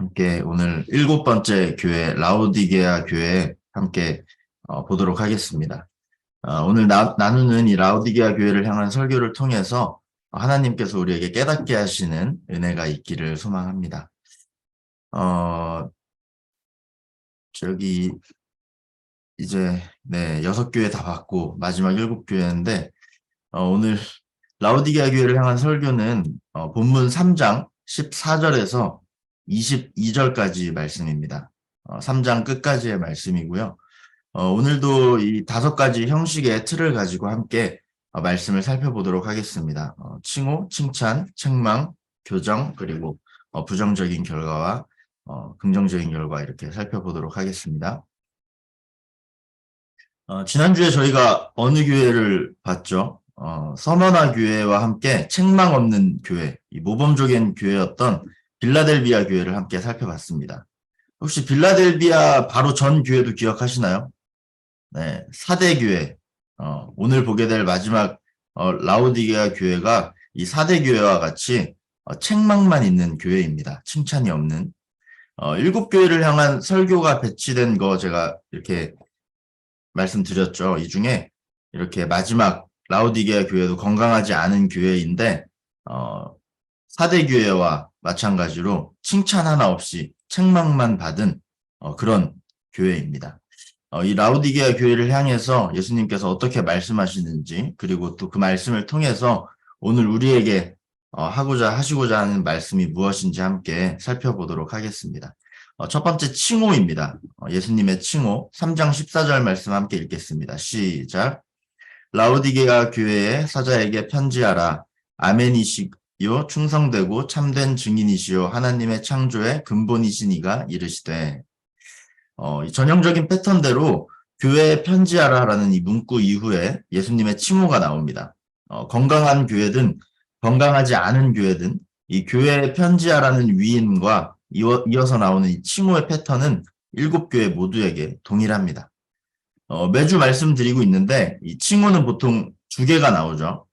함께 오늘 7번째 교회 라오디게아 교회 함께 보도록 하겠습니다. 오늘 나누는 이 라오디게아 교회를 향한 설교를 통해서 하나님께서 우리에게 깨닫게 하시는 은혜가 있기를 소망합니다. 저기 이제 6교회 다 받고 마지막 7교회인데 오늘 라오디게아 교회를 향한 설교는 본문 3장 14절에서 22절까지 말씀입니다. 3장 끝까지의 말씀이고요. 오늘도 이 5가지 형식의 틀을 가지고 함께 말씀을 살펴보도록 하겠습니다. 칭호, 칭찬, 책망, 교정, 그리고 부정적인 결과와 긍정적인 결과 이렇게 살펴보도록 하겠습니다. 지난주에 저희가 어느 교회를 봤죠? 서머나 교회와 함께 책망 없는 교회, 이 모범적인 교회였던 빌라델비아 교회를 함께 살펴봤습니다. 혹시 빌라델비아 바로 전 교회도 기억하시나요? 네, 4대 교회. 오늘 보게 될 마지막 라오디게아 교회가 이 4대 교회와 같이 책망만 있는 교회입니다. 칭찬이 없는. 7교회를 향한 설교가 배치된 거 제가 이렇게 말씀드렸죠. 이 중에 이렇게 마지막 라오디게아 교회도 건강하지 않은 교회인데 4대 교회와 마찬가지로 칭찬 하나 없이 책망만 받은 그런 교회입니다. 이 라오디게아 교회를 향해서 예수님께서 어떻게 말씀하시는지, 그리고 또 그 말씀을 통해서 오늘 우리에게 하시고자 하는 말씀이 무엇인지 함께 살펴보도록 하겠습니다. 첫 번째 칭호입니다. 예수님의 칭호 3장 14절 말씀 함께 읽겠습니다. 시작. 라오디게아 교회의 사자에게 편지하라. 아멘이시요 충성되고 참된 증인이시요 하나님의 창조의 근본이신 이가 이르시되. 이 전형적인 패턴대로 교회에 편지하라라는 이 문구 이후에 예수님의 칭호가 나옵니다. 건강한 교회든 건강하지 않은 교회든 이 교회에 편지하라는 위임과 이어서 나오는 이 칭호의 패턴은 7교회 모두에게 동일합니다. 매주 말씀드리고 있는데 이 칭호는 보통 2개가 나오죠.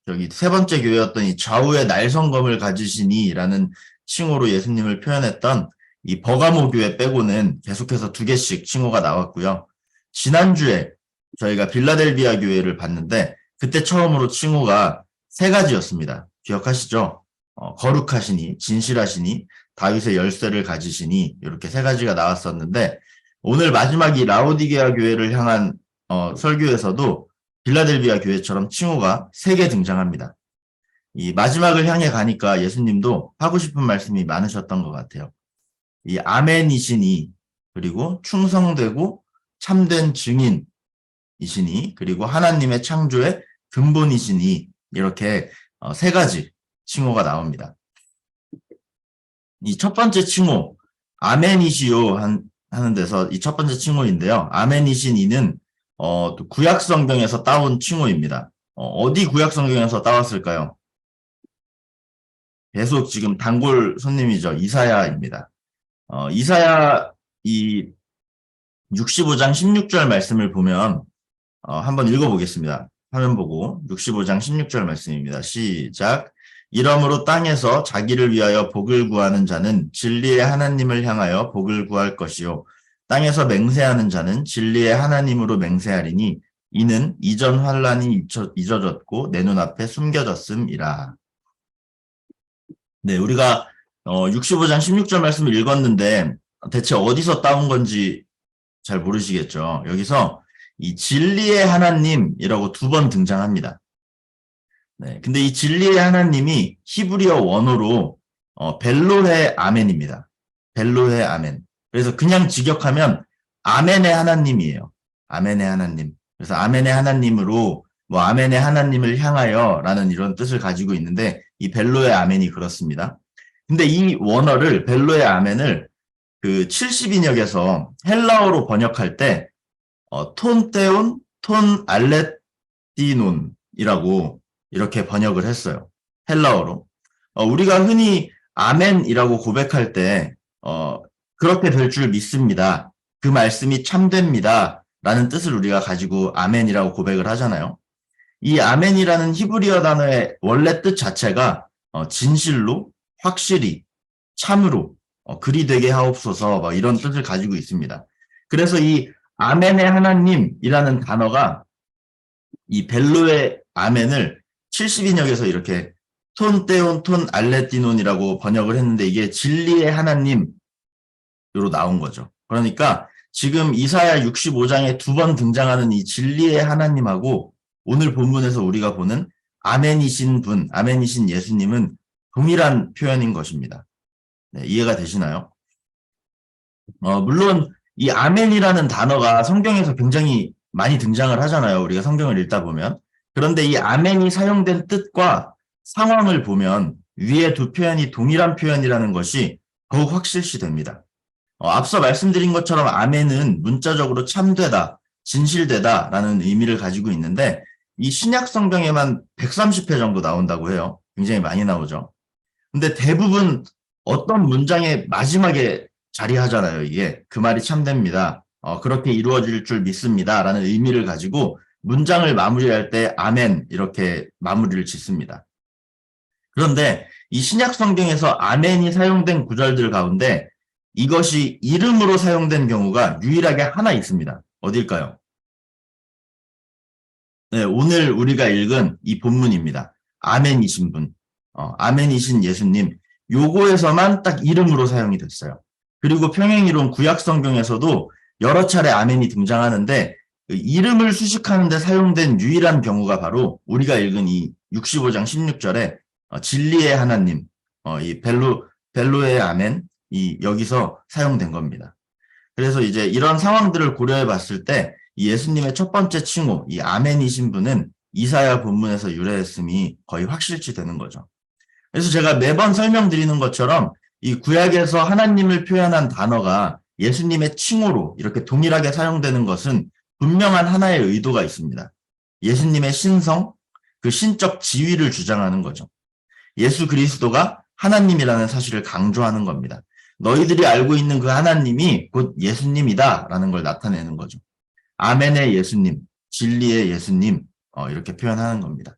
저기 3번째 교회였던 이 좌우에 날성검을 가지시니라는 칭호로 예수님을 표현했던 이 버가모 교회 빼고는 계속해서 2개씩 칭호가 나왔고요. 지난주에 저희가 빌라델비아 교회를 봤는데 그때 처음으로 칭호가 3가지였습니다. 기억하시죠? 거룩하시니, 진실하시니, 다윗의 열쇠를 가지시니 이렇게 3가지가 나왔었는데 오늘 마지막 이 라오디게아 교회를 향한 설교에서도 빌라델비아 교회처럼 칭호가 3개 등장합니다. 이 마지막을 향해 가니까 예수님도 하고 싶은 말씀이 많으셨던 것 같아요. 이 아멘이시니, 그리고 충성되고 참된 증인이시니, 그리고 하나님의 창조의 근본이시니 이렇게 3가지 칭호가 나옵니다. 이 첫 번째 칭호, 아멘이시요 하는 데서 이 첫 번째 칭호인데요. 아멘이신 이는 또 구약 성경에서 따온 칭호입니다. 어디 구약 성경에서 따왔을까요? 계속 지금 단골 손님이죠. 이사야입니다. 이사야 이 65장 16절 말씀을 보면 한번 읽어보겠습니다. 화면 보고 65장 16절 말씀입니다. 시작. 이러므로 땅에서 자기를 위하여 복을 구하는 자는 진리의 하나님을 향하여 복을 구할 것이요 땅에서 맹세하는 자는 진리의 하나님으로 맹세하리니 이는 이전 환란이 잊어졌고 내 눈앞에 숨겨졌음이라. 네, 우리가 65장 16절 말씀을 읽었는데 대체 어디서 따온 건지 잘 모르시겠죠. 여기서 이 진리의 하나님이라고 2번 등장합니다. 네, 근데 이 진리의 하나님이 히브리어 원어로 벨로헤 아멘입니다. 벨로헤 아멘. 그래서 그냥 직역하면 아멘의 하나님이에요. 아멘의 하나님. 그래서 아멘의 하나님으로 아멘의 하나님을 향하여라는 이런 뜻을 가지고 있는데 이 벨로의 아멘이 그렇습니다. 근데 이 원어를 벨로의 아멘을 그 70인역에서 헬라어로 번역할 때 톤테온 톤 알레티논이라고 이렇게 번역을 했어요. 헬라어로. 우리가 흔히 아멘이라고 고백할 때 그렇게 될 줄 믿습니다. 그 말씀이 참됩니다. 라는 뜻을 우리가 가지고 아멘이라고 고백을 하잖아요. 이 아멘이라는 히브리어 단어의 원래 뜻 자체가 진실로, 확실히, 참으로 그리 되게 하옵소서 막 이런 뜻을 가지고 있습니다. 그래서 이 아멘의 하나님이라는 단어가 이 벨로의 아멘을 70인역에서 이렇게 톤 떼온 톤 알레티논이라고 번역을 했는데 이게 진리의 하나님으로 나온 거죠. 그러니까 지금 이사야 65장에 2번 등장하는 이 진리의 하나님하고 오늘 본문에서 우리가 보는 아멘이신 분, 아멘이신 예수님은 동일한 표현인 것입니다. 네, 이해가 되시나요? 물론 이 아멘이라는 단어가 성경에서 굉장히 많이 등장을 하잖아요. 우리가 성경을 읽다 보면. 그런데 이 아멘이 사용된 뜻과 상황을 보면 위에 두 표현이 동일한 표현이라는 것이 더욱 확실시 됩니다. 앞서 말씀드린 것처럼 아멘은 문자적으로 참되다, 진실되다라는 의미를 가지고 있는데 이 신약 성경에만 130회 정도 나온다고 해요. 굉장히 많이 나오죠. 근데 대부분 어떤 문장의 마지막에 자리하잖아요. 이게 그 말이 참됩니다. 그렇게 이루어질 줄 믿습니다. 라는 의미를 가지고 문장을 마무리할 때 아멘 이렇게 마무리를 짓습니다. 그런데 이 신약 성경에서 아멘이 사용된 구절들 가운데 이것이 이름으로 사용된 경우가 유일하게 하나 있습니다. 어딜까요? 네, 오늘 우리가 읽은 이 본문입니다. 아멘이신 분, 아멘이신 예수님, 요거에서만 딱 이름으로 사용이 됐어요. 그리고 평행이론 구약 성경에서도 여러 차례 아멘이 등장하는데 그 이름을 수식하는 데 사용된 유일한 경우가 바로 우리가 읽은 이 65장 16절에 진리의 하나님, 이 벨로의 아멘, 이 여기서 사용된 겁니다. 그래서 이제 이런 상황들을 고려해 봤을 때 이 예수님의 첫 번째 칭호, 이 아멘이신 분은 이사야 본문에서 유래했음이 거의 확실치 되는 거죠. 그래서 제가 매번 설명드리는 것처럼 이 구약에서 하나님을 표현한 단어가 예수님의 칭호로 이렇게 동일하게 사용되는 것은 분명한 하나의 의도가 있습니다. 예수님의 신성, 그 신적 지위를 주장하는 거죠. 예수 그리스도가 하나님이라는 사실을 강조하는 겁니다. 너희들이 알고 있는 그 하나님이 곧 예수님이다라는 걸 나타내는 거죠. 아멘의 예수님, 진리의 예수님 이렇게 표현하는 겁니다.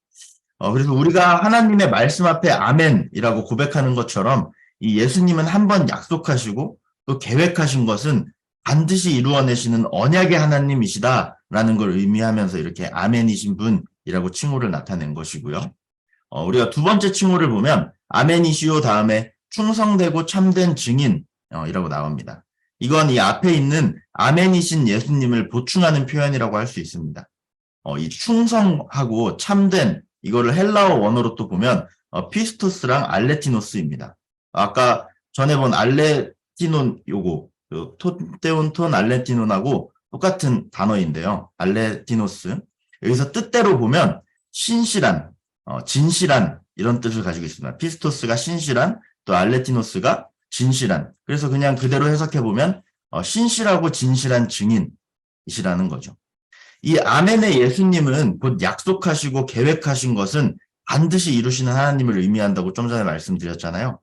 그래서 우리가 하나님의 말씀 앞에 아멘이라고 고백하는 것처럼 이 예수님은 한번 약속하시고 또 계획하신 것은 반드시 이루어내시는 언약의 하나님이시다라는 걸 의미하면서 이렇게 아멘이신 분이라고 칭호를 나타낸 것이고요. 우리가 두 번째 칭호를 보면 아멘이시오 다음에 충성되고 참된 증인이라고 나옵니다. 이건 이 앞에 있는 아멘이신 예수님을 보충하는 표현이라고 할 수 있습니다. 이 충성하고 참된 이거를 헬라어 원어로 또 보면 피스토스랑 알레티노스입니다. 아까 전에 본 알레티논 요거 그 톤테온 톤 알레티논하고 똑같은 단어인데요. 알레티노스 여기서 뜻대로 보면 신실한, 진실한 이런 뜻을 가지고 있습니다. 피스토스가 신실한, 또 알레티노스가 진실한. 그래서 그냥 그대로 해석해 보면 신실하고 진실한 증인이시라는 거죠. 이 아멘의 예수님은 곧 약속하시고 계획하신 것은 반드시 이루시는 하나님을 의미한다고 좀 전에 말씀드렸잖아요.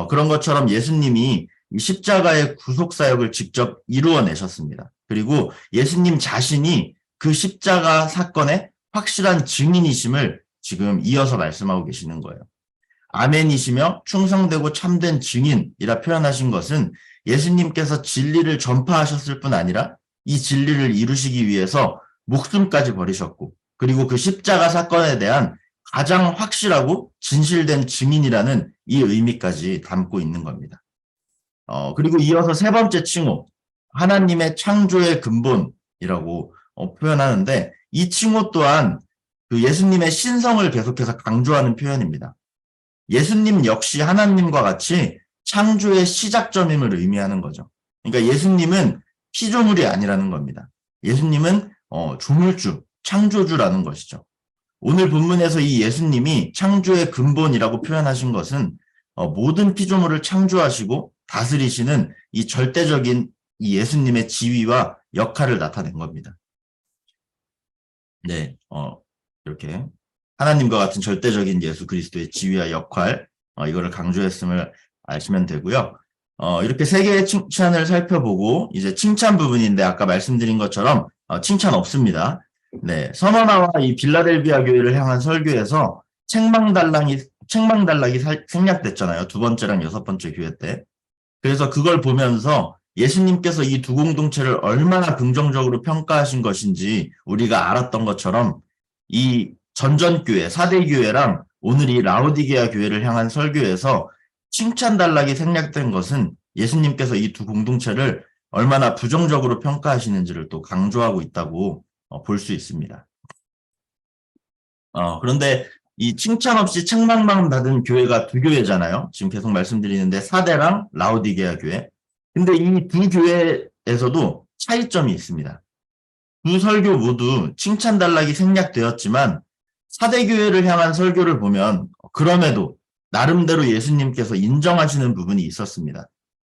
그런 것처럼 예수님이 이 십자가의 구속사역을 직접 이루어내셨습니다. 그리고 예수님 자신이 그 십자가 사건의 확실한 증인이심을 지금 이어서 말씀하고 계시는 거예요. 아멘이시며 충성되고 참된 증인이라 표현하신 것은 예수님께서 진리를 전파하셨을 뿐 아니라 이 진리를 이루시기 위해서 목숨까지 버리셨고 그리고 그 십자가 사건에 대한 가장 확실하고 진실된 증인이라는 이 의미까지 담고 있는 겁니다. 그리고 이어서 세 번째 칭호, 하나님의 창조의 근본이라고 표현하는데 이 칭호 또한 그 예수님의 신성을 계속해서 강조하는 표현입니다. 예수님 역시 하나님과 같이 창조의 시작점임을 의미하는 거죠. 그러니까 예수님은 피조물이 아니라는 겁니다. 예수님은 조물주, 창조주라는 것이죠. 오늘 본문에서 이 예수님이 창조의 근본이라고 표현하신 것은 모든 피조물을 창조하시고 다스리시는 이 절대적인 이 예수님의 지위와 역할을 나타낸 겁니다. 네, 이렇게 하나님과 같은 절대적인 예수 그리스도의 지위와 역할, 이거를 강조했음을 아시면 되고요. 이렇게 세 개의 칭찬을 살펴보고 이제 칭찬 부분인데 아까 말씀드린 것처럼 칭찬 없습니다. 네, 서머나와 이 빌라델비아 교회를 향한 설교에서 책망 달랑이 책망 단락이 생략됐잖아요. 두 번째랑 여섯 번째 교회 때. 그래서 그걸 보면서 예수님께서 이 두 공동체를 얼마나 긍정적으로 평가하신 것인지 우리가 알았던 것처럼 이 전전교회, 사대교회랑 오늘 이 라오디게아 교회를 향한 설교에서 칭찬 단락이 생략된 것은 예수님께서 이 두 공동체를 얼마나 부정적으로 평가하시는지를 또 강조하고 있다고 볼 수 있습니다. 그런데 이 칭찬 없이 책망만 받은 교회가 두 교회잖아요. 지금 계속 말씀드리는데 사대랑 라오디게아 교회. 근데 이 두 교회에서도 차이점이 있습니다. 두 설교 모두 칭찬 단락이 생략되었지만 사대 교회를 향한 설교를 보면 그럼에도 나름대로 예수님께서 인정하시는 부분이 있었습니다.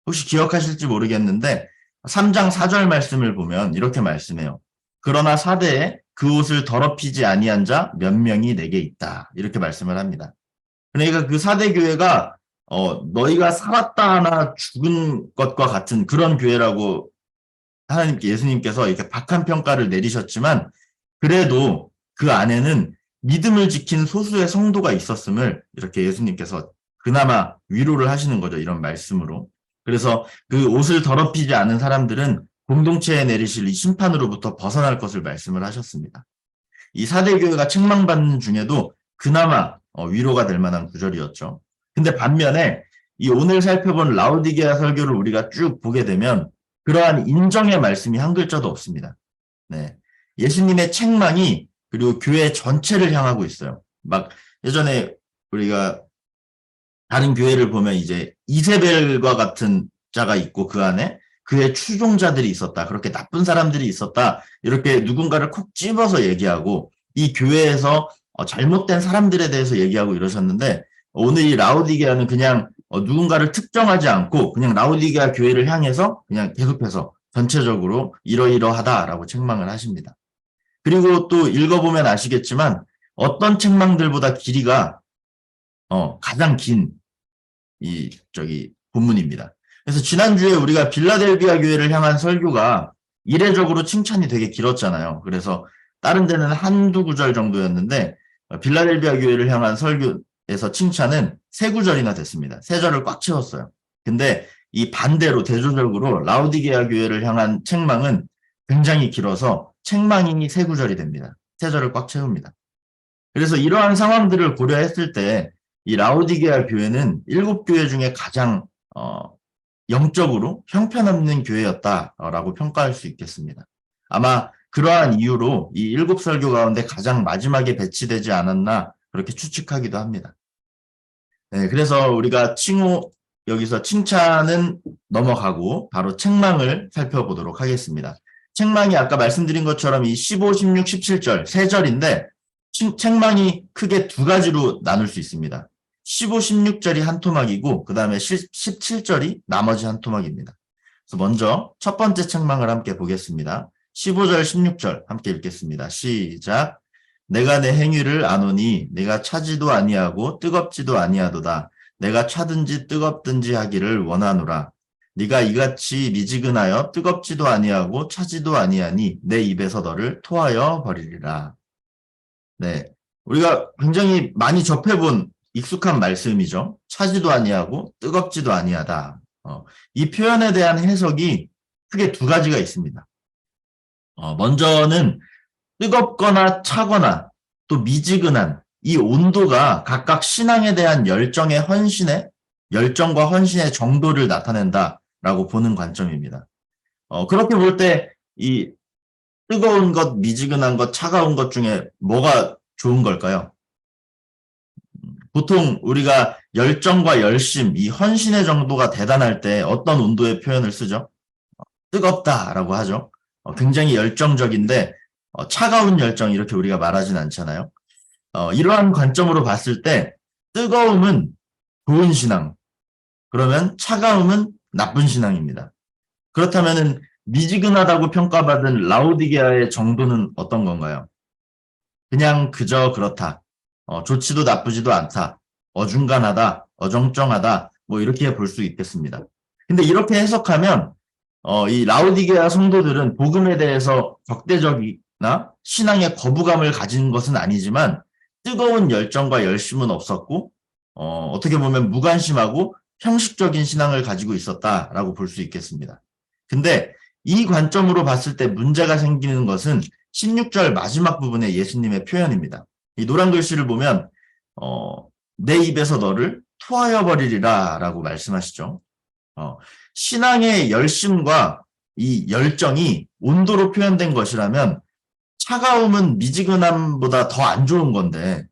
혹시 기억하실지 모르겠는데 3장 4절 말씀을 보면 이렇게 말씀해요. 그러나 사대에 그 옷을 더럽히지 아니한 자 몇 명이 내게 있다. 이렇게 말씀을 합니다. 그러니까 그 사대 교회가 너희가 살았다 하나 죽은 것과 같은 그런 교회라고 하나님께 예수님께서 이렇게 박한 평가를 내리셨지만 그래도 그 안에는 믿음을 지킨 소수의 성도가 있었음을 이렇게 예수님께서 그나마 위로를 하시는 거죠. 이런 말씀으로. 그래서 그 옷을 더럽히지 않은 사람들은 공동체에 내리실 이 심판으로부터 벗어날 것을 말씀을 하셨습니다. 이 사대교회가 책망받는 중에도 그나마 위로가 될 만한 구절이었죠. 근데 반면에 이 오늘 살펴본 라오디게아 설교를 우리가 쭉 보게 되면 그러한 인정의 말씀이 한 글자도 없습니다. 네. 예수님의 책망이 그리고 교회 전체를 향하고 있어요. 막 예전에 우리가 다른 교회를 보면 이제 이세벨과 같은 자가 있고 그 안에 그의 추종자들이 있었다. 그렇게 나쁜 사람들이 있었다. 이렇게 누군가를 콕 집어서 얘기하고 이 교회에서 잘못된 사람들에 대해서 얘기하고 이러셨는데 오늘 이 라오디게아는 그냥 누군가를 특정하지 않고 그냥 라오디게아 교회를 향해서 그냥 계속해서 전체적으로 이러이러하다라고 책망을 하십니다. 그리고 또 읽어보면 아시겠지만 어떤 책망들보다 길이가 가장 긴 본문입니다. 그래서 지난주에 우리가 빌라델비아 교회를 향한 설교가 이례적으로 칭찬이 되게 길었잖아요. 그래서 다른 데는 한두 구절 정도였는데 빌라델비아 교회를 향한 설교에서 칭찬은 세 구절이나 됐습니다. 세 절을 꽉 채웠어요. 근데 이 반대로 대조적으로 라오디게아 교회를 향한 책망은 굉장히 길어서 책망이 세 구절이 됩니다. 세 절을 꽉 채웁니다. 그래서 이러한 상황들을 고려했을 때 이 라오디게아 교회는 7교회 중에 가장 영적으로 형편없는 교회였다라고 평가할 수 있겠습니다. 아마 그러한 이유로 이 7설교 가운데 가장 마지막에 배치되지 않았나 그렇게 추측하기도 합니다. 네, 그래서 우리가 여기서 칭찬은 넘어가고 바로 책망을 살펴보도록 하겠습니다. 책망이 아까 말씀드린 것처럼 이 15, 16, 17절 세 절인데 책망이 크게 두 가지로 나눌 수 있습니다. 15, 16절이 한 토막이고 그 다음에 17절이 나머지 한 토막입니다. 그래서 먼저 첫 번째 책망을 함께 보겠습니다. 15절, 16절 함께 읽겠습니다. 시작. 내가 내 행위를 아노니 내가 차지도 아니하고 뜨겁지도 아니하도다. 내가 차든지 뜨겁든지 하기를 원하노라. 네가 이같이 미지근하여 뜨겁지도 아니하고 차지도 아니하니 내 입에서 너를 토하여 버리리라. 네, 우리가 굉장히 많이 접해본 익숙한 말씀이죠. 차지도 아니하고 뜨겁지도 아니하다. 이 표현에 대한 해석이 크게 두 가지가 있습니다. 먼저는 뜨겁거나 차거나 또 미지근한 이 온도가 각각 신앙에 대한 열정과 헌신의 정도를 나타낸다라고 보는 관점입니다. 그렇게 볼 때 이 뜨거운 것, 미지근한 것, 차가운 것 중에 뭐가 좋은 걸까요? 보통 우리가 열정과 열심, 이 헌신의 정도가 대단할 때 어떤 온도의 표현을 쓰죠? 뜨겁다라고 하죠. 굉장히 열정적인데 차가운 열정 이렇게 우리가 말하진 않잖아요. 이러한 관점으로 봤을 때 뜨거움은 좋은 신앙, 그러면 차가움은 나쁜 신앙입니다. 그렇다면은 미지근하다고 평가받은 라오디게아의 정도는 어떤 건가요? 그냥 그저 그렇다. 좋지도 나쁘지도 않다. 어중간하다. 어정쩡하다. 뭐 이렇게 볼 수 있겠습니다. 근데 이렇게 해석하면 이 라오디게아 성도들은 복음에 대해서 적대적이나 신앙의 거부감을 가진 것은 아니지만 뜨거운 열정과 열심은 없었고 어떻게 보면 무관심하고 형식적인 신앙을 가지고 있었다라고 볼 수 있겠습니다. 근데 이 관점으로 봤을 때 문제가 생기는 것은 16절 마지막 부분의 예수님의 표현입니다. 이 노란 글씨를 보면 내 입에서 너를 토하여 버리리라 라고 말씀하시죠. 신앙의 열심과 이 열정이 온도로 표현된 것이라면 차가움은 미지근함보다 더 안 좋은 건데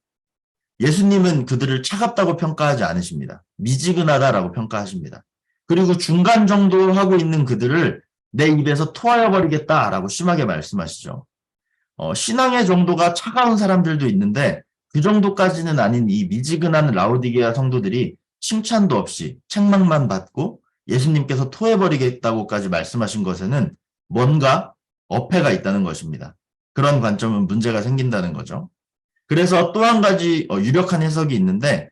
예수님은 그들을 차갑다고 평가하지 않으십니다. 미지근하다라고 평가하십니다. 그리고 중간 정도 하고 있는 그들을 내 입에서 토하여 버리겠다라고 심하게 말씀하시죠. 신앙의 정도가 차가운 사람들도 있는데 그 정도까지는 아닌 이 미지근한 라오디게아 성도들이 칭찬도 없이 책망만 받고 예수님께서 토해버리겠다고까지 말씀하신 것에는 뭔가 어폐가 있다는 것입니다. 그런 관점은 문제가 생긴다는 거죠. 그래서 또 한 가지 유력한 해석이 있는데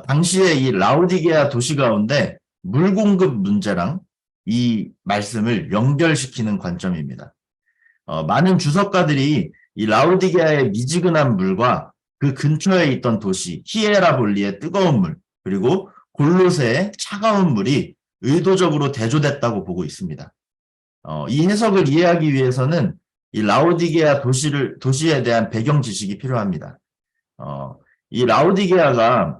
당시에 이 라오디게아 도시 가운데 물 공급 문제랑 이 말씀을 연결시키는 관점입니다. 많은 주석가들이 이 라오디게아의 미지근한 물과 그 근처에 있던 도시 히에라볼리의 뜨거운 물 그리고 골로새의 차가운 물이 의도적으로 대조됐다고 보고 있습니다. 이 해석을 이해하기 위해서는 이 라오디게아 도시에 대한 배경 지식이 필요합니다. 이 라오디게아가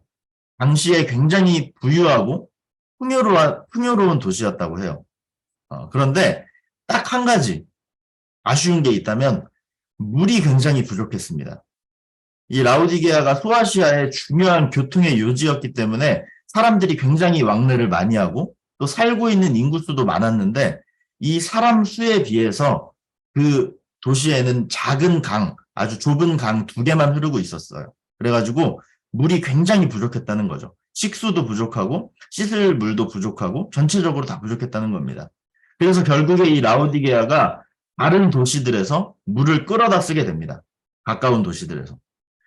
당시에 굉장히 부유하고 풍요로운 도시였다고 해요. 그런데 딱 한 가지 아쉬운 게 있다면 물이 굉장히 부족했습니다. 이 라오디게아가 소아시아의 중요한 교통의 요지였기 때문에 사람들이 굉장히 왕래를 많이 하고 또 살고 있는 인구수도 많았는데 이 사람 수에 비해서 그 도시에는 작은 강, 아주 좁은 강 2개만 흐르고 있었어요. 그래가지고 물이 굉장히 부족했다는 거죠. 식수도 부족하고 씻을 물도 부족하고 전체적으로 다 부족했다는 겁니다. 그래서 결국에 이 라오디게아가 다른 도시들에서 물을 끌어다 쓰게 됩니다. 가까운 도시들에서.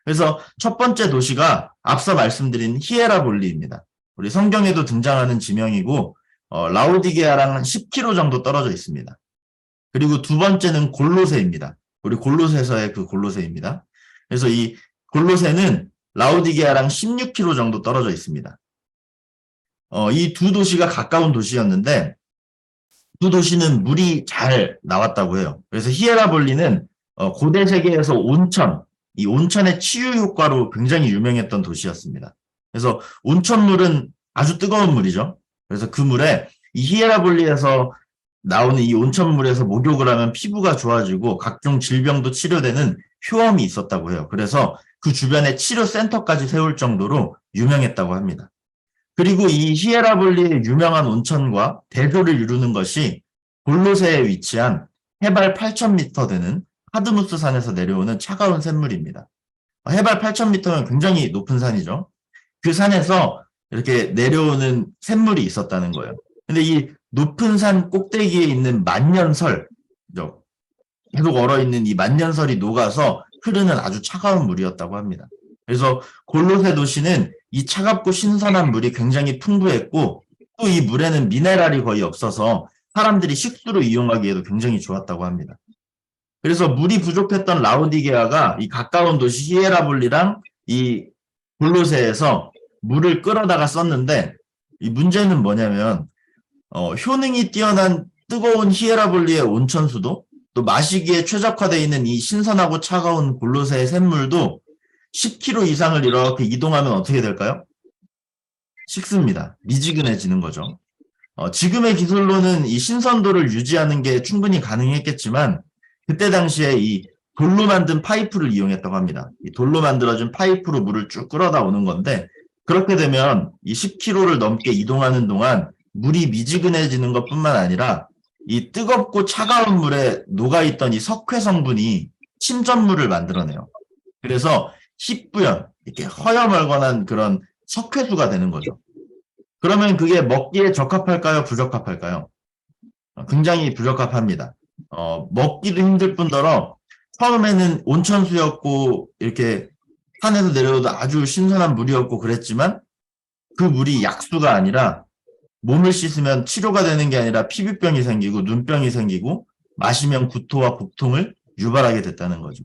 그래서 첫 번째 도시가 앞서 말씀드린 히에라볼리입니다. 우리 성경에도 등장하는 지명이고 라오디게아랑 한 10km 정도 떨어져 있습니다. 그리고 두 번째는 골로새입니다. 우리 골로새서의 그 골로새입니다. 그래서 이 골로새는 라오디게아랑 16km 정도 떨어져 있습니다. 이 두 도시가 가까운 도시였는데 두 도시는 물이 잘 나왔다고 해요. 그래서 히에라볼리는 고대 세계에서 온천, 이 온천의 치유 효과로 굉장히 유명했던 도시였습니다. 그래서 온천물은 아주 뜨거운 물이죠. 그래서 그 물에 이 히에라볼리에서 나오는 이 온천물에서 목욕을 하면 피부가 좋아지고 각종 질병도 치료되는 효험이 있었다고 해요. 그래서 그 주변에 치료센터까지 세울 정도로 유명했다고 합니다. 그리고 이 히에라볼리의 유명한 온천과 대조를 이루는 것이 골로새에 위치한 해발 8,000m 되는 하드무스 산에서 내려오는 차가운 샘물입니다. 해발 8,000m면 굉장히 높은 산이죠. 그 산에서 이렇게 내려오는 샘물이 있었다는 거예요. 근데 이 높은 산 꼭대기에 있는 만년설, 계속 얼어있는 이 만년설이 녹아서 흐르는 아주 차가운 물이었다고 합니다. 그래서 골로새 도시는 이 차갑고 신선한 물이 굉장히 풍부했고 또 이 물에는 미네랄이 거의 없어서 사람들이 식수로 이용하기에도 굉장히 좋았다고 합니다. 그래서 물이 부족했던 라오디게아가 이 가까운 도시 히에라볼리랑 이 골로새에서 물을 끌어다가 썼는데 이 문제는 뭐냐면 효능이 뛰어난 뜨거운 히에라볼리의 온천수도 또 마시기에 최적화되어 있는 이 신선하고 차가운 골로새의 샘물도 10km 이상을 이렇게 이동하면 어떻게 될까요? 식습니다. 미지근해지는 거죠. 지금의 기술로는 이 신선도를 유지하는 게 충분히 가능했겠지만 그때 당시에 이 돌로 만든 파이프를 이용했다고 합니다. 이 돌로 만들어진 파이프로 물을 쭉 끌어다 오는 건데 그렇게 되면 이 10km를 넘게 이동하는 동안 물이 미지근해지는 것뿐만 아니라 이 뜨겁고 차가운 물에 녹아있던 이 석회 성분이 침전물을 만들어내요. 그래서 희뿌연, 이렇게 허여멀건한 그런 석회수가 되는 거죠. 그러면 그게 먹기에 적합할까요? 부적합할까요? 굉장히 부적합합니다. 먹기도 힘들 뿐더러 처음에는 온천수였고 이렇게 산에서 내려오도 아주 신선한 물이었고 그랬지만 그 물이 약수가 아니라 몸을 씻으면 치료가 되는 게 아니라 피부병이 생기고 눈병이 생기고 마시면 구토와 복통을 유발하게 됐다는 거죠.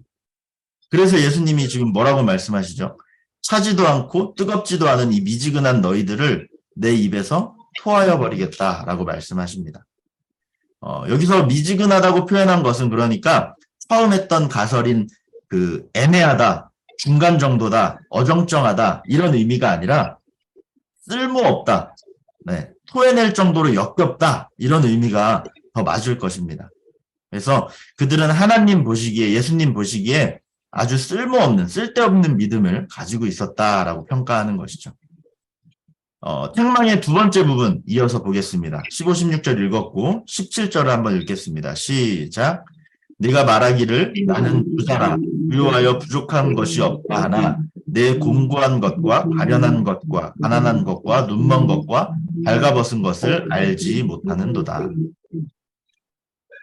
그래서 예수님이 지금 뭐라고 말씀하시죠? 차지도 않고 뜨겁지도 않은 이 미지근한 너희들을 내 입에서 토하여 버리겠다라고 말씀하십니다. 여기서 미지근하다고 표현한 것은 그러니까 처음 했던 가설인 그 애매하다, 중간 정도다, 어정쩡하다 이런 의미가 아니라 쓸모없다, 네, 토해낼 정도로 역겹다 이런 의미가 더 맞을 것입니다. 그래서 그들은 하나님 보시기에, 예수님 보시기에 아주 쓸모없는, 쓸데없는 믿음을 가지고 있었다라고 평가하는 것이죠. 책망의 두 번째 부분 이어서 보겠습니다. 15, 16절 읽었고 17절을 한번 읽겠습니다. 시작. 네가 말하기를 나는 부자라 부유하여 부족한 것이 없다 하나 내 공고한 것과 가련한 것과 가난한 것과 눈먼 것과 발가벗은 것을 알지 못하는도다.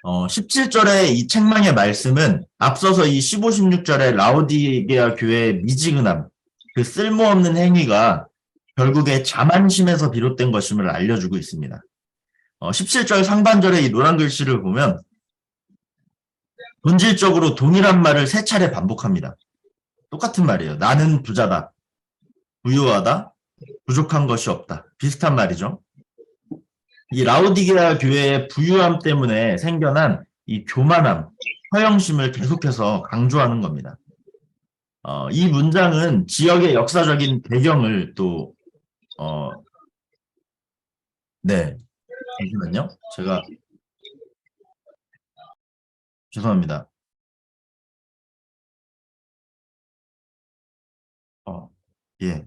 17절의 이 책망의 말씀은 앞서서 이 15, 16절의 라오디게아 교회의 미지근함, 그 쓸모없는 행위가 결국에 자만심에서 비롯된 것임을 알려주고 있습니다. 17절 상반절의 이 노란 글씨를 보면 본질적으로 동일한 말을 세 차례 반복합니다. 똑같은 말이에요. 나는 부자다, 부유하다, 부족한 것이 없다. 비슷한 말이죠. 이 라오디게아 교회의 부유함 때문에 생겨난 이 교만함, 허영심을 계속해서 강조하는 겁니다. 이 문장은 지역의 역사적인 배경을 또 네, 잠시만요. 제가 죄송합니다. 예.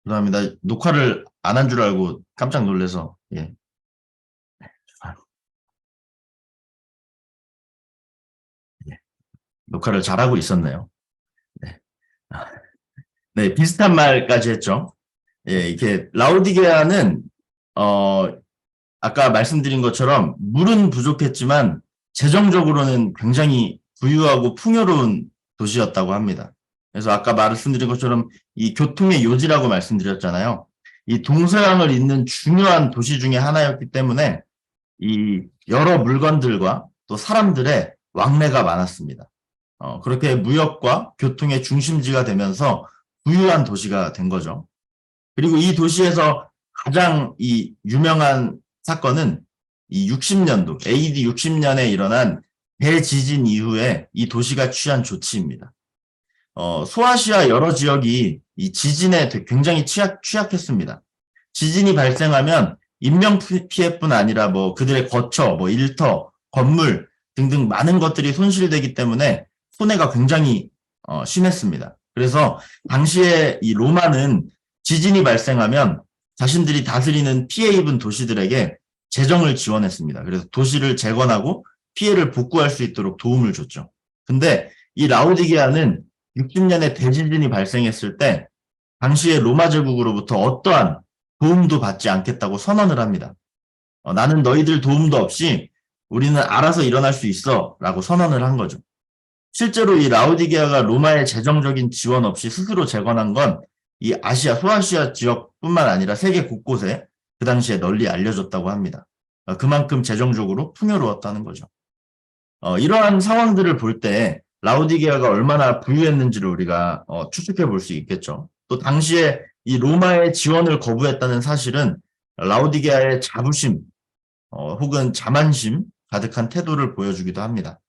죄송합니다. 녹화를 안 한 줄 알고 깜짝 놀라서, 예. 예. 녹화를 잘하고 있었네요. 네. 네, 비슷한 말까지 했죠. 예, 이렇게, 라오디게아는, 아까 말씀드린 것처럼 물은 부족했지만 재정적으로는 굉장히 부유하고 풍요로운 도시였다고 합니다. 그래서 아까 말씀드린 것처럼 이 교통의 요지라고 말씀드렸잖아요. 이 동서양을 잇는 중요한 도시 중에 하나였기 때문에 이 여러 물건들과 또 사람들의 왕래가 많았습니다. 그렇게 무역과 교통의 중심지가 되면서 부유한 도시가 된 거죠. 그리고 이 도시에서 가장 이 유명한 사건은 이 60년도, AD 60년에 일어난 대지진 이후에 이 도시가 취한 조치입니다. 소아시아 여러 지역이 이 지진에 굉장히 취약했습니다. 지진이 발생하면 인명 피해뿐 아니라 뭐 그들의 거처, 뭐 일터, 건물 등등 많은 것들이 손실되기 때문에 손해가 굉장히 심했습니다. 그래서 당시에 이 로마는 지진이 발생하면 자신들이 다스리는 피해 입은 도시들에게 재정을 지원했습니다. 그래서 도시를 재건하고 피해를 복구할 수 있도록 도움을 줬죠. 근데 이 라오디게아는 60년에 대지진이 발생했을 때 당시의 로마 제국으로부터 어떠한 도움도 받지 않겠다고 선언을 합니다. 나는 너희들 도움도 없이 우리는 알아서 일어날 수 있어 라고 선언을 한 거죠. 실제로 이 라오디게아가 로마의 재정적인 지원 없이 스스로 재건한 건 이 아시아, 소아시아 지역뿐만 아니라 세계 곳곳에 그 당시에 널리 알려졌다고 합니다. 그만큼 재정적으로 풍요로웠다는 거죠. 이러한 상황들을 볼 때 라오디게아가 얼마나 부유했는지를 우리가 추측해 볼 수 있겠죠. 또 당시에 이 로마의 지원을 거부했다는 사실은 라오디게아의 자부심 혹은 자만심 가득한 태도를 보여주기도 합니다.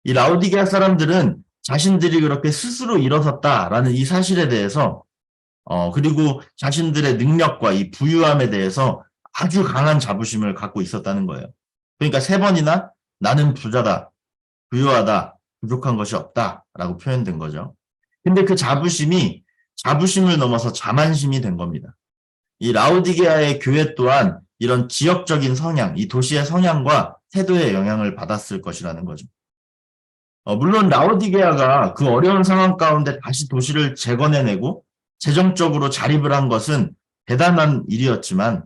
이 라오디게아 사람들은 자신들이 그렇게 스스로 일어섰다라는 이 사실에 대해서 그리고 자신들의 능력과 이 부유함에 대해서 아주 강한 자부심을 갖고 있었다는 거예요. 그러니까 세 번이나 나는 부자다, 부유하다, 부족한 것이 없다라고 표현된 거죠. 근데 그 자부심을 넘어서 자만심이 된 겁니다. 이 라오디게아의 교회 또한 이런 지역적인 성향, 이 도시의 성향과 태도의 영향을 받았을 것이라는 거죠. 물론 라오디게아가 그 어려운 상황 가운데 다시 도시를 재건해내고 재정적으로 자립을 한 것은 대단한 일이었지만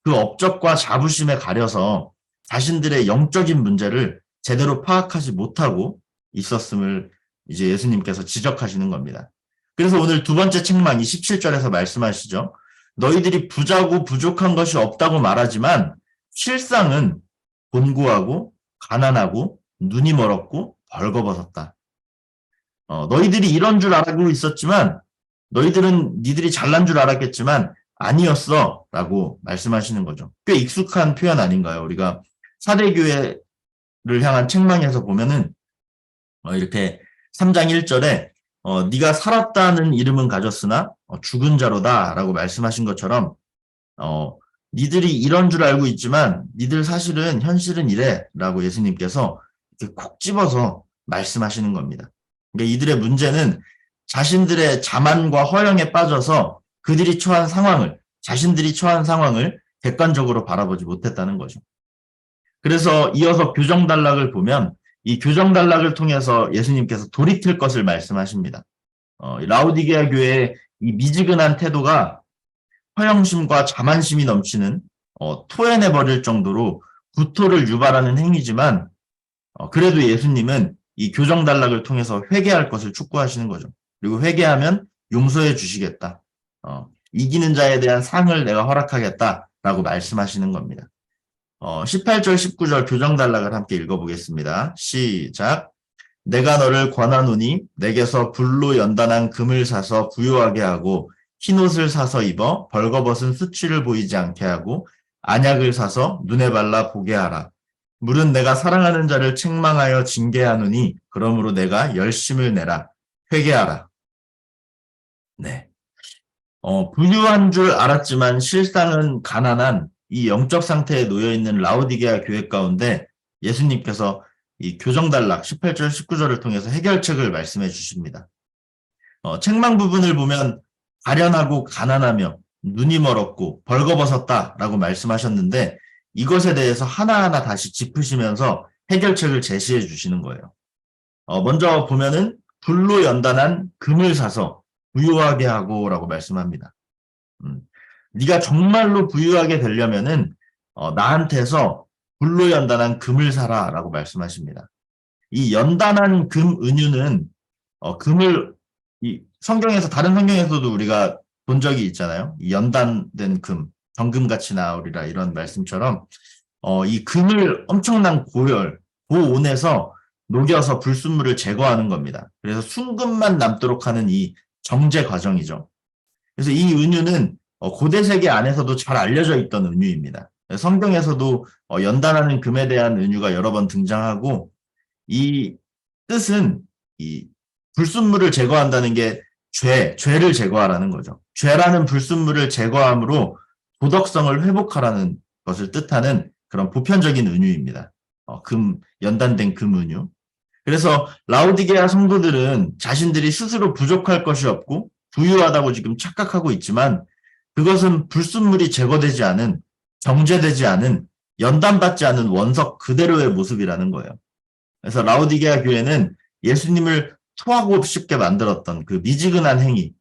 그 업적과 자부심에 가려서 자신들의 영적인 문제를 제대로 파악하지 못하고 있었음을 이제 예수님께서 지적하시는 겁니다. 그래서 오늘 두 번째 책망 27절에서 말씀하시죠. 너희들이 부자고 부족한 것이 없다고 말하지만 실상은 곤고하고 가난하고 눈이 멀었고 벌거벗었다. 너희들이 이런 줄 알고 있었지만 너희들은 니들이 잘난 줄 알았겠지만 아니었어 라고 말씀하시는 거죠. 꽤 익숙한 표현 아닌가요? 우리가 사대교회를 향한 책망에서 보면은 이렇게 3장 1절에 네가 살았다는 이름은 가졌으나 죽은 자로다 라고 말씀하신 것처럼 니들이 이런 줄 알고 있지만 니들 사실은 현실은 이래 라고 예수님께서 이렇게 콕 집어서 말씀하시는 겁니다. 그러니까 이들의 문제는 자신들의 자만과 허영에 빠져서 그들이 처한 상황을, 자신들이 처한 상황을 객관적으로 바라보지 못했다는 거죠. 그래서 이어서 교정단락을 보면 이 교정단락을 통해서 예수님께서 돌이킬 것을 말씀하십니다. 라오디게아 교회의 이 미지근한 태도가 허영심과 자만심이 넘치는 토해내버릴 정도로 구토를 유발하는 행위지만 그래도 예수님은 이 교정단락을 통해서 회개할 것을 촉구하시는 거죠. 그리고 회개하면 용서해 주시겠다. 이기는 자에 대한 상을 내가 허락하겠다라고 말씀하시는 겁니다. 18절, 19절 교정단락을 함께 읽어보겠습니다. 시작. 내가 너를 권하노니 내게서 불로 연단한 금을 사서 부요하게 하고 흰옷을 사서 입어 벌거벗은 수치를 보이지 않게 하고 안약을 사서 눈에 발라 보게 하라. 물은 내가 사랑하는 자를 책망하여 징계하노니 그러므로 내가 열심을 내라. 회개하라. 네. 부유한 줄 알았지만 실상은 가난한 이 영적 상태에 놓여있는 라오디게아 교회 가운데 예수님께서 이 교정단락 18절, 19절을 통해서 해결책을 말씀해 주십니다. 책망 부분을 보면 가련하고 가난하며 눈이 멀었고 벌거벗었다라고 말씀하셨는데 이것에 대해서 하나하나 다시 짚으시면서 해결책을 제시해 주시는 거예요. 먼저 보면은 불로 연단한 금을 사서 부유하게 하고라고 말씀합니다. 네가 정말로 부유하게 되려면은 나한테서 불로 연단한 금을 사라라고 말씀하십니다. 이 연단한 금 은유는 금을 이 성경에서 다른 성경에서도 우리가 본 적이 있잖아요. 이 연단된 금, 정금같이 나오리라 이런 말씀처럼 이 금을 엄청난 고열, 고온에서 녹여서 불순물을 제거하는 겁니다. 그래서 순금만 남도록 하는 이 정제 과정이죠. 그래서 이 은유는 고대 세계 안에서도 잘 알려져 있던 은유입니다. 성경에서도 연단하는 금에 대한 은유가 여러 번 등장하고 이 뜻은 이 불순물을 제거한다는 게 죄를 제거하라는 거죠. 죄라는 불순물을 제거함으로 도덕성을 회복하라는 것을 뜻하는 그런 보편적인 은유입니다. 연단된 금 은유. 그래서 라오디게아 성도들은 자신들이 스스로 부족할 것이 없고 부유하다고 지금 착각하고 있지만 그것은 불순물이 제거되지 않은, 정제되지 않은, 연단받지 않은 원석 그대로의 모습이라는 거예요. 그래서 라오디게아 교회는 예수님을 토하고 싶게 만들었던 그 미지근한 행위,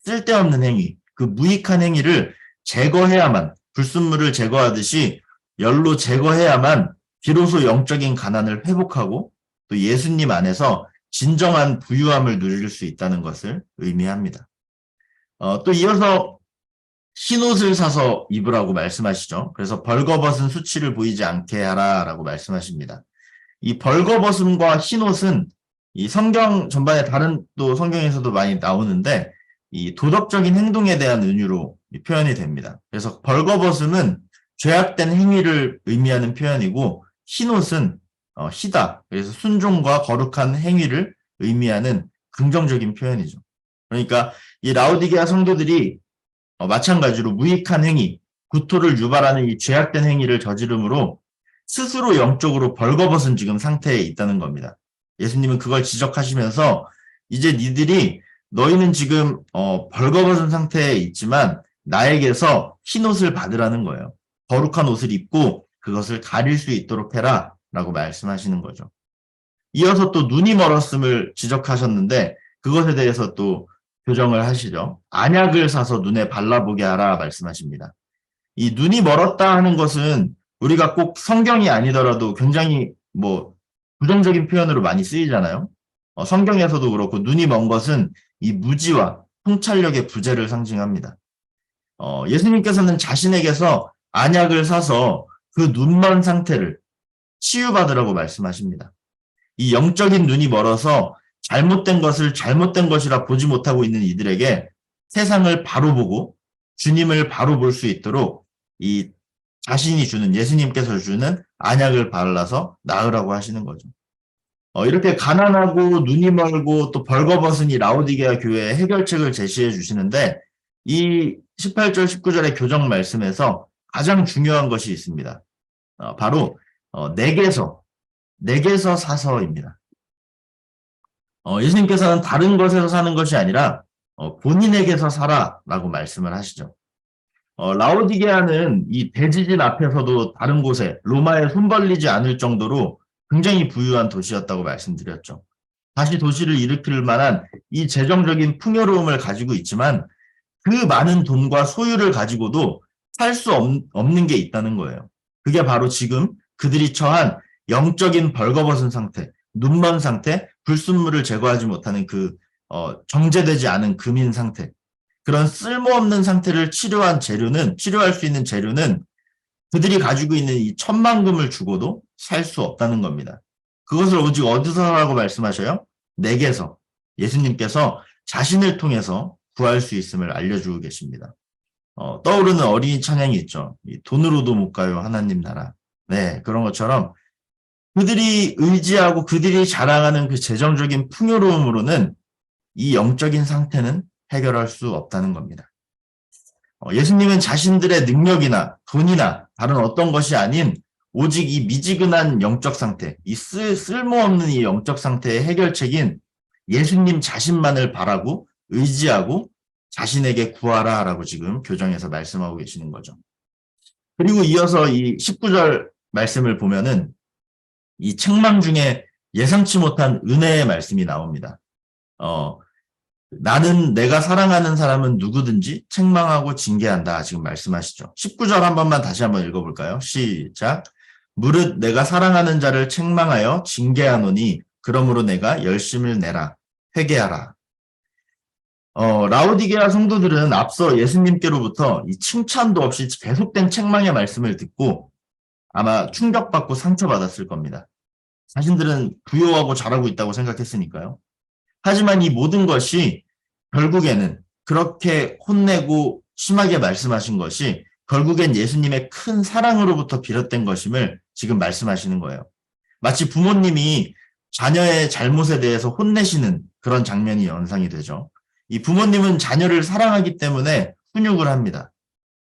쓸데없는 행위, 그 무익한 행위를 제거해야만, 불순물을 제거하듯이 열로 제거해야만 비로소 영적인 가난을 회복하고 또 예수님 안에서 진정한 부유함을 누릴 수 있다는 것을 의미합니다. 또 이어서 흰옷을 사서 입으라고 말씀하시죠. 그래서 벌거벗은 수치를 보이지 않게 하라라고 말씀하십니다. 이 벌거벗음과 흰옷은 이 성경 전반에 다른 또 성경에서도 많이 나오는데 이 도덕적인 행동에 대한 은유로 표현이 됩니다. 그래서 벌거벗음은 죄악된 행위를 의미하는 표현이고 흰옷은 희다. 그래서 순종과 거룩한 행위를 의미하는 긍정적인 표현이죠. 그러니까 이 라오디게아 성도들이 마찬가지로 무익한 행위, 구토를 유발하는 이 죄악된 행위를 저지름으로 스스로 영적으로 벌거벗은 지금 상태에 있다는 겁니다. 예수님은 그걸 지적하시면서 이제 너희는 지금 벌거벗은 상태에 있지만 나에게서 흰옷을 받으라는 거예요. 거룩한 옷을 입고 그것을 가릴 수 있도록 해라 라고 말씀하시는 거죠. 이어서 또 눈이 멀었음을 지적하셨는데 그것에 대해서 또 교정을 하시죠. 안약을 사서 눈에 발라보게 하라 말씀하십니다. 이 눈이 멀었다 하는 것은 우리가 꼭 성경이 아니더라도 굉장히 부정적인 표현으로 많이 쓰이잖아요. 성경에서도 그렇고 눈이 먼 것은 이 무지와 통찰력의 부재를 상징합니다. 예수님께서는 자신에게서 안약을 사서 그 눈먼 상태를 치유받으라고 말씀하십니다. 이 영적인 눈이 멀어서 잘못된 것을 잘못된 것이라 보지 못하고 있는 이들에게 세상을 바로 보고 주님을 바로 볼 수 있도록 이 자신이 주는, 예수님께서 주는 안약을 발라서 나으라고 하시는 거죠. 이렇게 가난하고 눈이 멀고 또 벌거벗은 이 라오디게아 교회의 해결책을 제시해 주시는데, 이 18절 19절의 교정 말씀에서 가장 중요한 것이 있습니다. 바로 내게서 사서입니다. 예수님께서는 다른 것에서 사는 것이 아니라 본인에게서 살아라고 말씀을 하시죠. 라오디게아는 이 대지진 앞에서도 다른 곳에 로마에 손 벌리지 않을 정도로 굉장히 부유한 도시였다고 말씀드렸죠. 다시 도시를 일으킬 만한 이 재정적인 풍요로움을 가지고 있지만 그 많은 돈과 소유를 가지고도 살 수 없는 게 있다는 거예요. 그게 바로 지금 그들이 처한 영적인 벌거벗은 상태, 눈먼 상태, 불순물을 제거하지 못하는 그 정제되지 않은 금인 상태, 그런 쓸모없는 상태를 치료할 수 있는 재료는 그들이 가지고 있는 이 1,000,000금을 주고도 살 수 없다는 겁니다. 그것을 오직 어디서라고 말씀하셔요? 내게서, 예수님께서 자신을 통해서 구할 수 있음을 알려주고 계십니다. 떠오르는 어린이 찬양이 있죠. 돈으로도 못 가요, 하나님 나라. 네, 그런 것처럼 그들이 의지하고 그들이 자랑하는 그 재정적인 풍요로움으로는 이 영적인 상태는 해결할 수 없다는 겁니다. 예수님은 자신들의 능력이나 돈이나 다른 어떤 것이 아닌 오직 이 미지근한 영적 상태, 이 쓸모없는 이 영적 상태의 해결책인 예수님 자신만을 바라고 의지하고 자신에게 구하라라고 지금 교정에서 말씀하고 계시는 거죠. 그리고 이어서 이 19절 말씀을 보면은 이 책망 중에 예상치 못한 은혜의 말씀이 나옵니다. 나는 내가 사랑하는 사람은 누구든지 책망하고 징계한다. 지금 말씀하시죠. 19절 한 번만 다시 한번 읽어볼까요? 시작. 무릇 내가 사랑하는 자를 책망하여 징계하노니 그러므로 내가 열심을 내라. 회개하라. 라오디게아 성도들은 앞서 예수님께로부터 이 칭찬도 없이 계속된 책망의 말씀을 듣고 아마 충격받고 상처받았을 겁니다. 자신들은 부유하고 잘하고 있다고 생각했으니까요. 하지만 이 모든 것이 결국에는 그렇게 혼내고 심하게 말씀하신 것이 결국엔 예수님의 큰 사랑으로부터 비롯된 것임을 지금 말씀하시는 거예요. 마치 부모님이 자녀의 잘못에 대해서 혼내시는 그런 장면이 연상이 되죠. 이 부모님은 자녀를 사랑하기 때문에 훈육을 합니다.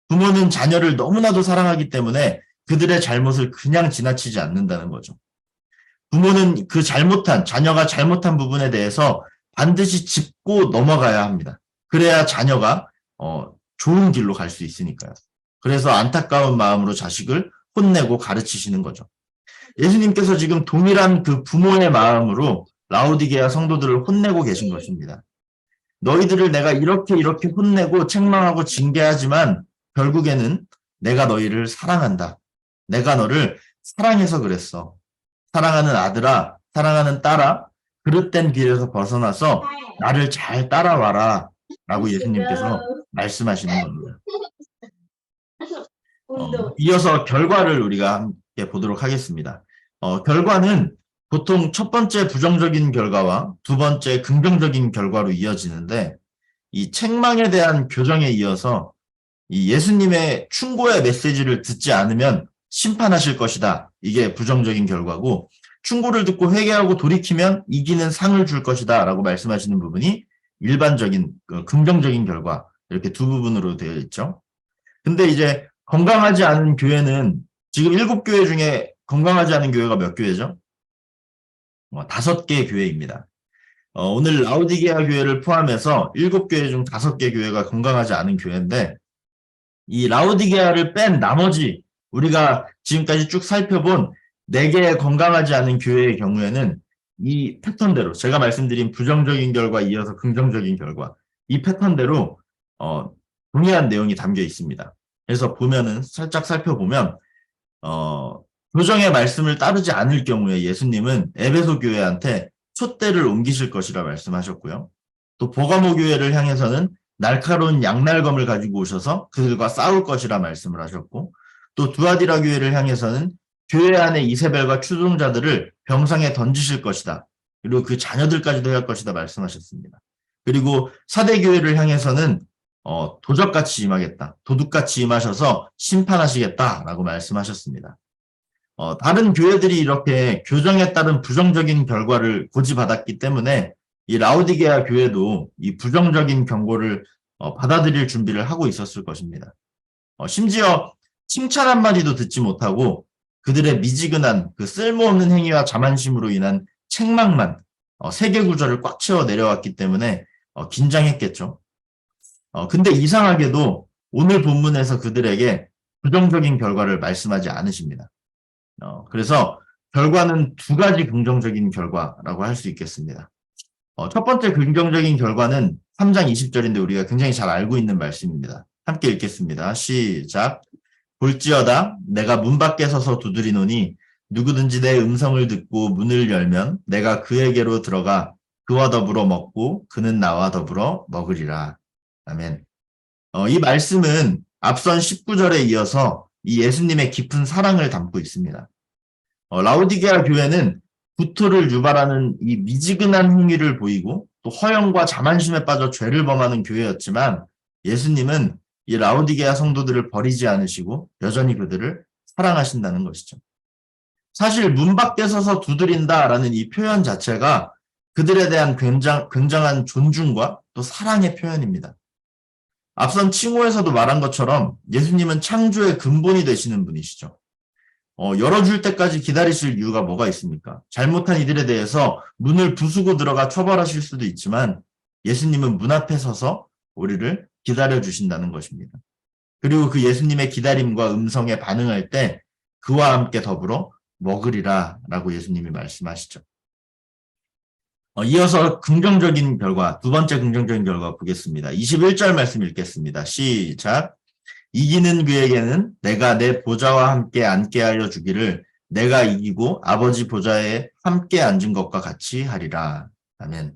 부모는 자녀를 너무나도 사랑하기 때문에 그들의 잘못을 그냥 지나치지 않는다는 거죠. 부모는 자녀가 잘못한 부분에 대해서 반드시 짚고 넘어가야 합니다. 그래야 자녀가 좋은 길로 갈 수 있으니까요. 그래서 안타까운 마음으로 자식을 혼내고 가르치시는 거죠. 예수님께서 지금 동일한 그 부모의 마음으로 라오디게아 성도들을 혼내고 계신 것입니다. 너희들을 내가 이렇게 혼내고 책망하고 징계하지만 결국에는 내가 너희를 사랑한다. 내가 너를 사랑해서 그랬어. 사랑하는 아들아, 사랑하는 딸아, 그릇된 길에서 벗어나서 나를 잘 따라와라 라고 예수님께서 말씀하시는 겁니다. 이어서 결과를 우리가 함께 보도록 하겠습니다. 결과는 보통 첫 번째 부정적인 결과와 두 번째 긍정적인 결과로 이어지는데 이 책망에 대한 교정에 이어서 이 예수님의 충고의 메시지를 듣지 않으면 심판하실 것이다. 이게 부정적인 결과고 충고를 듣고 회개하고 돌이키면 이기는 상을 줄 것이다 라고 말씀하시는 부분이 일반적인 긍정적인 결과 이렇게 두 부분으로 되어 있죠. 근데 이제 건강하지 않은 교회는 지금 7교회 중에 건강하지 않은 교회가 몇 교회죠? 5개 교회입니다. 오늘 라오디게아 교회를 포함해서 7교회 중 5개 교회가 건강하지 않은 교회인데 이 라오디게아를 뺀 나머지 우리가 지금까지 쭉 살펴본 4개의 건강하지 않은 교회의 경우에는 이 패턴대로 제가 말씀드린 부정적인 결과 이어서 긍정적인 결과 이 패턴대로 동일한 내용이 담겨 있습니다. 그래서 살짝 살펴보면 교정의 말씀을 따르지 않을 경우에 예수님은 에베소 교회한테 촛대를 옮기실 것이라 말씀하셨고요. 또 버가모 교회를 향해서는 날카로운 양날검을 가지고 오셔서 그들과 싸울 것이라 말씀을 하셨고 또 두아디라 교회를 향해서는 교회 안에 이세벨과 추종자들을 병상에 던지실 것이다. 그리고 그 자녀들까지도 해할 것이다 말씀하셨습니다. 그리고 4대 교회를 향해서는 도적같이 임하겠다. 도둑같이 임하셔서 심판하시겠다라고 말씀하셨습니다. 다른 교회들이 이렇게 교정에 따른 부정적인 결과를 고지받았기 때문에 이 라오디게아 교회도 이 부정적인 경고를 받아들일 준비를 하고 있었을 것입니다. 심지어 칭찬 한마디도 듣지 못하고 그들의 미지근한 그 쓸모없는 행위와 자만심으로 인한 책망만 세계 구절을 꽉 채워 내려왔기 때문에 긴장했겠죠. 근데 이상하게도 오늘 본문에서 그들에게 부정적인 결과를 말씀하지 않으십니다. 그래서 결과는 두 가지 긍정적인 결과라고 할 수 있겠습니다. 첫 번째 긍정적인 결과는 3장 20절인데 우리가 굉장히 잘 알고 있는 말씀입니다. 함께 읽겠습니다. 시작. 볼지어다 내가 문 밖에 서서 두드리노니 누구든지 내 음성을 듣고 문을 열면 내가 그에게로 들어가 그와 더불어 먹고 그는 나와 더불어 먹으리라. 아멘. 이 말씀은 앞선 19절에 이어서 이 예수님의 깊은 사랑을 담고 있습니다. 라오디게아 교회는 구토를 유발하는 이 미지근한 행위를 보이고 또 허영과 자만심에 빠져 죄를 범하는 교회였지만 예수님은 이 라오디게아 성도들을 버리지 않으시고 여전히 그들을 사랑하신다는 것이죠. 사실 문 밖에 서서 두드린다라는 이 표현 자체가 그들에 대한 굉장한 존중과 또 사랑의 표현입니다. 앞선 칭호에서도 말한 것처럼 예수님은 창조의 근본이 되시는 분이시죠. 열어줄 때까지 기다리실 이유가 뭐가 있습니까? 잘못한 이들에 대해서 문을 부수고 들어가 처벌하실 수도 있지만 예수님은 문 앞에 서서 우리를 기다려주신다는 것입니다. 그리고 그 예수님의 기다림과 음성에 반응할 때 그와 함께 더불어 먹으리라 라고 예수님이 말씀하시죠. 이어서 긍정적인 결과, 두 번째 긍정적인 결과 보겠습니다. 21절 말씀 읽겠습니다. 시작. 이기는 그에게는 내가 내 보좌와 함께 앉게 하여 주기를 내가 이기고 아버지 보좌에 함께 앉은 것과 같이 하리라. 아멘.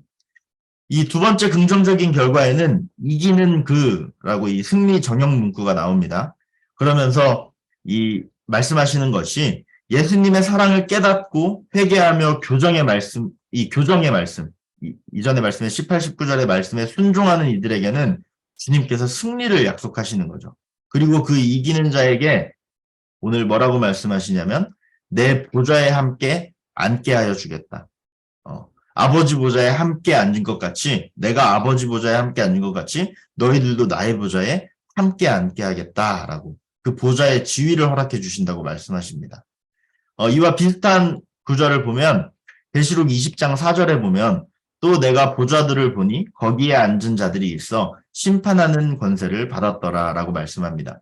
이 두 번째 긍정적인 결과에는 이기는 그라고 이 승리 전형 문구가 나옵니다. 그러면서 이 말씀하시는 것이 예수님의 사랑을 깨닫고 회개하며 교정의 말씀, 이전의 말씀의 18, 19절의 말씀에 순종하는 이들에게는 주님께서 승리를 약속하시는 거죠. 그리고 그 이기는 자에게 오늘 뭐라고 말씀하시냐면 내 보좌에 함께 앉게 하여 주겠다. 아버지 보좌에 함께 앉은 것 같이 내가 아버지 보좌에 함께 앉은 것 같이 너희들도 나의 보좌에 함께 앉게 하겠다라고 그 보좌의 지위를 허락해 주신다고 말씀하십니다. 이와 비슷한 구절을 보면 계시록 20장 4절에 보면 또 내가 보좌들을 보니 거기에 앉은 자들이 있어 심판하는 권세를 받았더라 라고 말씀합니다.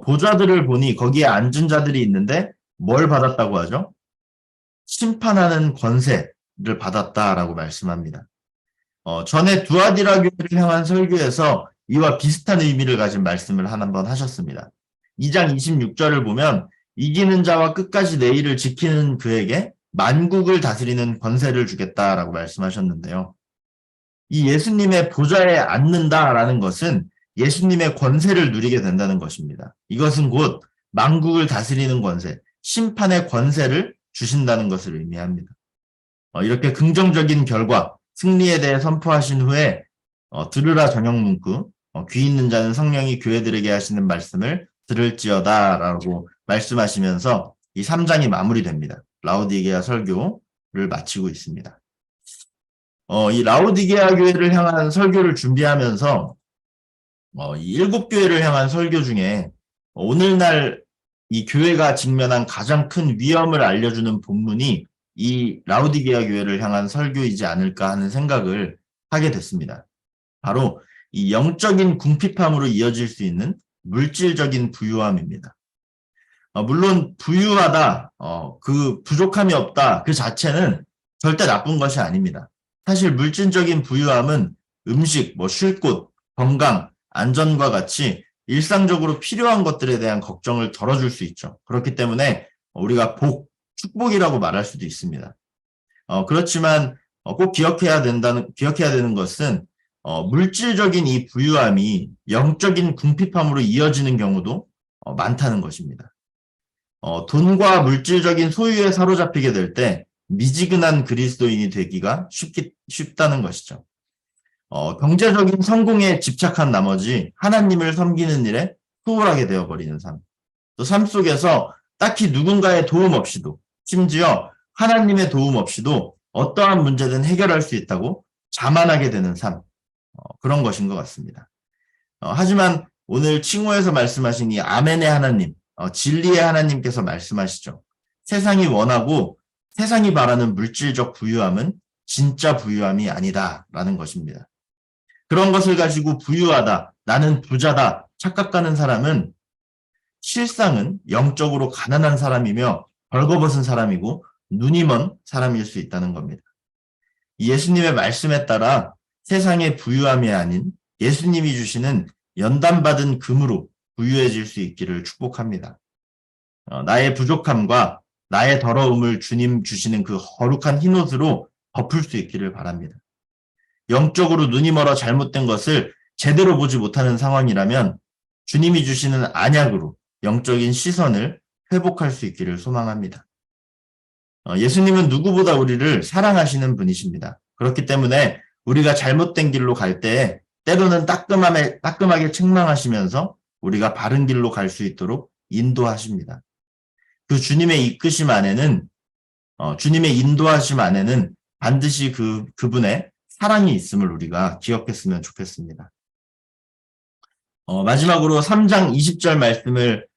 보좌들을 보니 거기에 앉은 자들이 있는데 뭘 받았다고 하죠? 심판하는 권세를 받았다라고 말씀합니다. 전에 두아디라 교회를 향한 설교에서 이와 비슷한 의미를 가진 말씀을 한번 하셨습니다. 2장 26절을 보면 이기는 자와 끝까지 내 일을 지키는 그에게 만국을 다스리는 권세를 주겠다라고 말씀하셨는데요. 이 예수님의 보좌에 앉는다라는 것은 예수님의 권세를 누리게 된다는 것입니다. 이것은 곧 만국을 다스리는 권세, 심판의 권세를 주신다는 것을 의미합니다. 이렇게 긍정적인 결과, 승리에 대해 선포하신 후에 들으라 전형 문구, 귀 있는 자는 성령이 교회들에게 하시는 말씀을 들을지어다라고 말씀하시면서 이 3장이 마무리됩니다. 라오디게아 설교를 마치고 있습니다. 이 라오디게아 교회를 향한 설교를 준비하면서 이 7교회를 향한 설교 중에 오늘날 이 교회가 직면한 가장 큰 위험을 알려주는 본문이 이 라오디게아 교회를 향한 설교이지 않을까 하는 생각을 하게 됐습니다. 바로 이 영적인 궁핍함으로 이어질 수 있는 물질적인 부유함입니다. 물론 부유하다, 그 부족함이 없다 그 자체는 절대 나쁜 것이 아닙니다. 사실 물질적인 부유함은 음식, 쉴 곳, 건강, 안전과 같이 일상적으로 필요한 것들에 대한 걱정을 덜어줄 수 있죠. 그렇기 때문에 우리가 축복이라고 말할 수도 있습니다. 그렇지만 꼭 기억해야 되는 것은 물질적인 이 부유함이 영적인 궁핍함으로 이어지는 경우도 많다는 것입니다. 돈과 물질적인 소유에 사로잡히게 될 때 미지근한 그리스도인이 되기가 쉽다는 것이죠. 경제적인 성공에 집착한 나머지 하나님을 섬기는 일에 소홀하게 되어버리는 삶. 또 삶 속에서 딱히 누군가의 도움 없이도, 심지어 하나님의 도움 없이도 어떠한 문제든 해결할 수 있다고 자만하게 되는 삶. 그런 것인 것 같습니다. 하지만 오늘 칭호에서 말씀하신 이 아멘의 하나님, 진리의 하나님께서 말씀하시죠. 세상이 원하고 세상이 바라는 물질적 부유함은 진짜 부유함이 아니다라는 것입니다. 그런 것을 가지고 부유하다, 나는 부자다 착각하는 사람은 실상은 영적으로 가난한 사람이며 벌거벗은 사람이고 눈이 먼 사람일 수 있다는 겁니다. 예수님의 말씀에 따라 세상의 부유함이 아닌 예수님이 주시는 연단받은 금으로 부유해질 수 있기를 축복합니다. 나의 부족함과 나의 더러움을 주님 주시는 그 거룩한 흰옷으로 덮을 수 있기를 바랍니다. 영적으로 눈이 멀어 잘못된 것을 제대로 보지 못하는 상황이라면 주님이 주시는 안약으로 영적인 시선을 회복할 수 있기를 소망합니다. 예수님은 누구보다 우리를 사랑하시는 분이십니다. 그렇기 때문에 우리가 잘못된 길로 갈 때 때로는 따끔하게 책망하시면서 우리가 바른 길로 갈 수 있도록 인도하십니다. 그 주님의 이끄심 안에는 주님의 인도하심 안에는 반드시 그분의 사랑이 있음을 우리가 기억했으면 좋겠습니다. 마지막으로 3장 20절 말씀을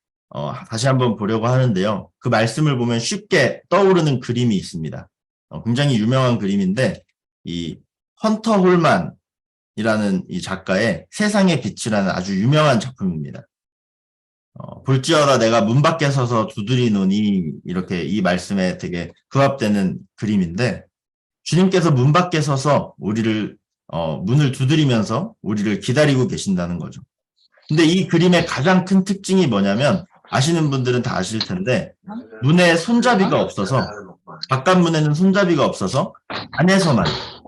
다시 한번 보려고 하는데요. 그 말씀을 보면 쉽게 떠오르는 그림이 있습니다. 굉장히 유명한 그림인데 이 헌터 홀만이라는 이 작가의 세상의 빛이라는 아주 유명한 작품입니다. 볼지어다 내가 문 밖에 서서 두드리노니 이렇게 이 말씀에 되게 부합되는 그림인데 주님께서 문 밖에 서서 우리를 문을 두드리면서 우리를 기다리고 계신다는 거죠. 근데 이 그림의 가장 큰 특징이 뭐냐면 아시는 분들은 다 아실 텐데 문에 손잡이가 없어서 바깥 문에는 손잡이가 없어서 안에서만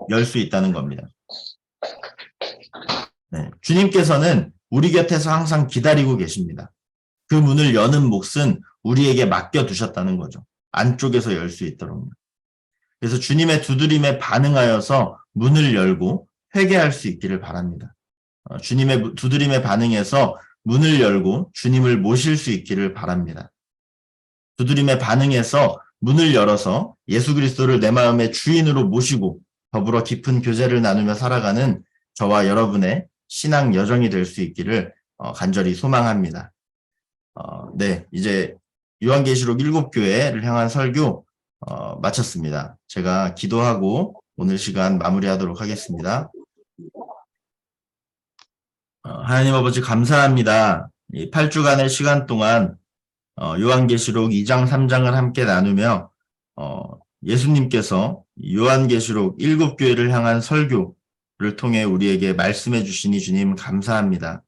열 수 있다는 겁니다. 네, 주님께서는 우리 곁에서 항상 기다리고 계십니다. 그 문을 여는 몫은 우리에게 맡겨두셨다는 거죠. 안쪽에서 열 수 있도록. 그래서 주님의 두드림에 반응하여서 문을 열고 회개할 수 있기를 바랍니다. 주님의 두드림에 반응해서 문을 열고 주님을 모실 수 있기를 바랍니다. 두드림에 반응해서 문을 열어서 예수 그리스도를 내 마음의 주인으로 모시고 더불어 깊은 교제를 나누며 살아가는 저와 여러분의 신앙 여정이 될 수 있기를 간절히 소망합니다. 네, 이제 요한계시록 7교회를 향한 설교 마쳤습니다. 제가 기도하고 오늘 시간 마무리하도록 하겠습니다. 하나님 아버지 감사합니다. 이 8주간의 시간 동안 요한계시록 2장 3장을 함께 나누며 예수님께서 요한계시록 7교회를 향한 설교를 통해 우리에게 말씀해 주시니 주님 감사합니다.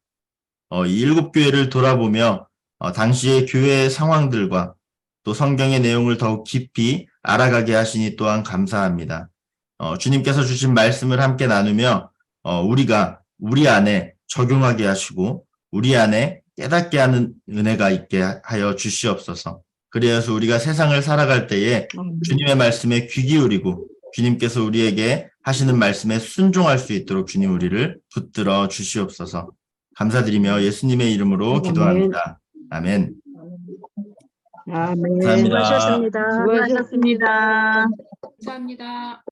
이 7교회를 돌아보며 당시의 교회의 상황들과 또 성경의 내용을 더욱 깊이 알아가게 하시니 또한 감사합니다. 주님께서 주신 말씀을 함께 나누며 우리가 우리 안에 적용하게 하시고 우리 안에 깨닫게 하는 은혜가 있게 하여 주시옵소서. 그래서 우리가 세상을 살아갈 때에 주님의 말씀에 귀 기울이고 주님께서 우리에게 하시는 말씀에 순종할 수 있도록 주님 우리를 붙들어 주시옵소서. 감사드리며 예수님의 이름으로 기도합니다. 아멘. 아멘. 감사합니다. 수고하셨습니다. 감사합니다.